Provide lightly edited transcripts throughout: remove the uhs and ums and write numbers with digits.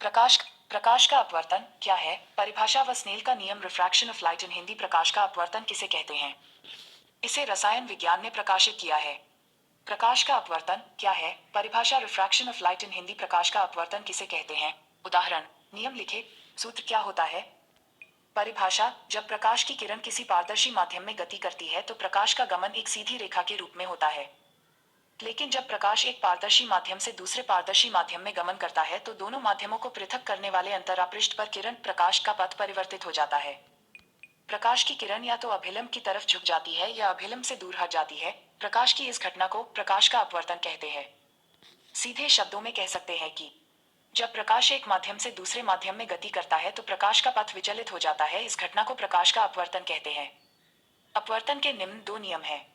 प्रकाश प्रकाश का अपवर्तन क्या है? परिभाषा व स्नेल का नियम refraction of light in Hindi. प्रकाश का अपवर्तन किसे कहते हैं? इसे रसायन विज्ञान ने प्रकाशित किया है। प्रकाश का अपवर्तन क्या है? परिभाषा refraction of light in Hindi. प्रकाश का अपवर्तन किसे कहते हैं? उदाहरण, नियम लिखे। सूत्र क्या होता है? परिभाषा, जब प्रकाश की किरण किसी पारदर्शी माध्यम में गति करती है तो प्रकाश का गमन एक सीधी रेखा के रूप में होता है। लेकिन जब प्रकाश एक पारदर्शी माध्यम से दूसरे पारदर्शी माध्यम में गमन करता है तो दोनों माध्यमों को पृथक करने वाले अंतरापृष्ठ पर किरण प्रकाश का पथ परिवर्तित हो जाता है। प्रकाश की किरण या तो अभिलंब की तरफ झुक जाती है या अभिलंब से दूर हट जाती है। प्रकाश की इस घटना को प्रकाश का अपवर्तन कहते हैं। सीधे शब्दों में कह सकते हैं कि जब प्रकाश एक माध्यम से दूसरे माध्यम में गति करता है तो प्रकाश का पथ विचलित हो जाता है। इस घटना को प्रकाश का अपवर्तन कहते हैं। अपवर्तन के निम्न दो नियम हैं।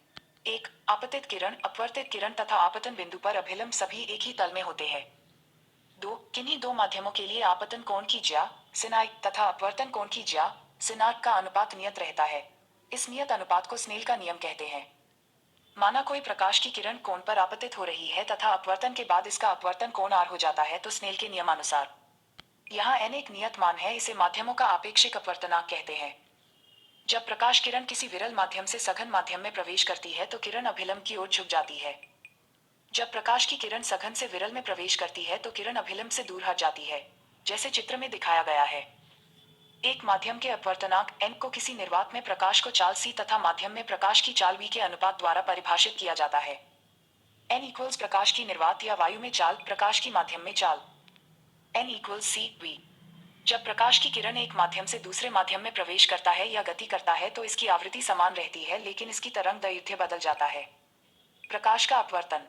एक, आपतित किरण, अपवर्तित किरण तथा आपतन बिंदु पर अभिलंब सभी एक ही तल में होते हैं। दो, किन्हीं दो माध्यमों के लिए आपतन कोण की ज्या सिनाई तथा अपवर्तन कोण की ज्या सिनाट का अनुपात नियत रहता है। इस नियत अनुपात को स्नेल का नियम कहते हैं। माना कोई प्रकाश की किरण कोण पर आपतित हो रही है तथा अपवर्तन के बाद इसका अपवर्तन कोण आर हो जाता है तो स्नेल के नियमानुसार यहाँ n एक नियत मान है। इसे माध्यमों का आपेक्षिक अपवर्तनांक कहते हैं। जब प्रकाश किरण किसी विरल माध्यम से सघन माध्यम में प्रवेश करती है तो किरण अभिलंब की ओर झुक जाती है। जब प्रकाश की किरण सघन से विरल में प्रवेश करती है तो किरण अभिलंब से दूर हट जाती है, जैसे चित्र में दिखाया गया है। एक माध्यम के अपवर्तनांक n को किसी निर्वात में प्रकाश को चाल c तथा माध्यम में प्रकाश की चाल v के अनुपात द्वारा परिभाषित किया जाता है। n इक्वल्स प्रकाश की निर्वात या वायु में चाल, प्रकाश की माध्यम में चाल। n equals c v। जब प्रकाश की किरण एक माध्यम से दूसरे माध्यम में प्रवेश करता है या गति करता है तो इसकी आवृत्ति समान रहती है लेकिन इसकी तरंग दैर्घ्य बदल जाता है। प्रकाश का अपवर्तन,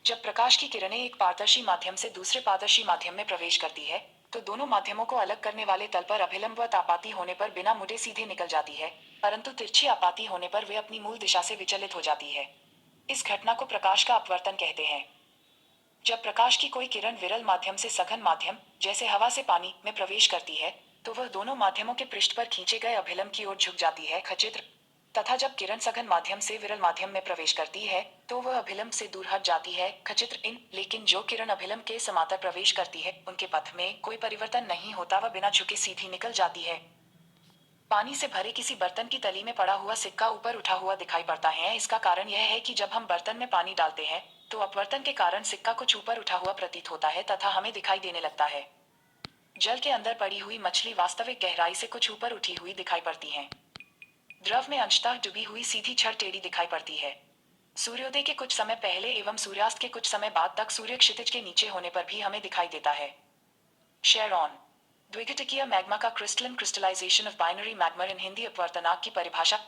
जब प्रकाश की किरणें एक पारदर्शी माध्यम से दूसरे पारदर्शी माध्यम में प्रवेश करती है तो दोनों माध्यमों को अलग करने वाले तल पर अभिलंब व आपाती होने पर बिना मुड़े सीधे निकल जाती है, परंतु तिरछी आपाती होने पर वे अपनी मूल दिशा से विचलित हो जाती है। इस घटना को प्रकाश का अपवर्तन कहते हैं। जब प्रकाश की कोई किरण विरल माध्यम से सघन माध्यम, जैसे हवा से पानी, में प्रवेश करती है तो वह दोनों माध्यमों के पृष्ठ पर खींचे गए अभिलंब की ओर झुक जाती है, खचित्र। तथा जब किरण सघन माध्यम से विरल माध्यम में प्रवेश करती है तो वह अभिलंब से दूर हट जाती है, खचित्र इन। लेकिन जो किरण अभिलंब के समांतर प्रवेश करती है उनके पथ में कोई परिवर्तन नहीं होता, वह बिना झुके सीधी निकल जाती है। पानी से भरे किसी बर्तन की तली में पड़ा हुआ सिक्का ऊपर उठा हुआ दिखाई पड़ता है। इसका कारण यह है कि जब हम बर्तन में पानी डालते हैं तो अपवर्तन के कारण सिक्का कुछ ऊपर उठा हुआ प्रतीत होता है तथा हमें दिखाई देने लगता है। जल के अंदर पड़ी हुई मछली वास्तविक गहराई से कुछ ऊपर उठी हुई दिखाई पड़ती है। द्रव में अंशतः डूबी हुई सीधी छड़ टेढ़ी दिखाई पड़ती है। सूर्योदय के कुछ समय पहले एवं सूर्यास्त के कुछ समय बाद तक सूर्य क्षितिज के नीचे होने पर भी हमें दिखाई देता है। शेरॉन, द्विघटिकीय मैग्मा का क्रिस्टलन, क्रिस्टलाइजेशन ऑफ बाइनरी मैग्मा इन हिंदी। अपवर्तनांक की परिभाषा,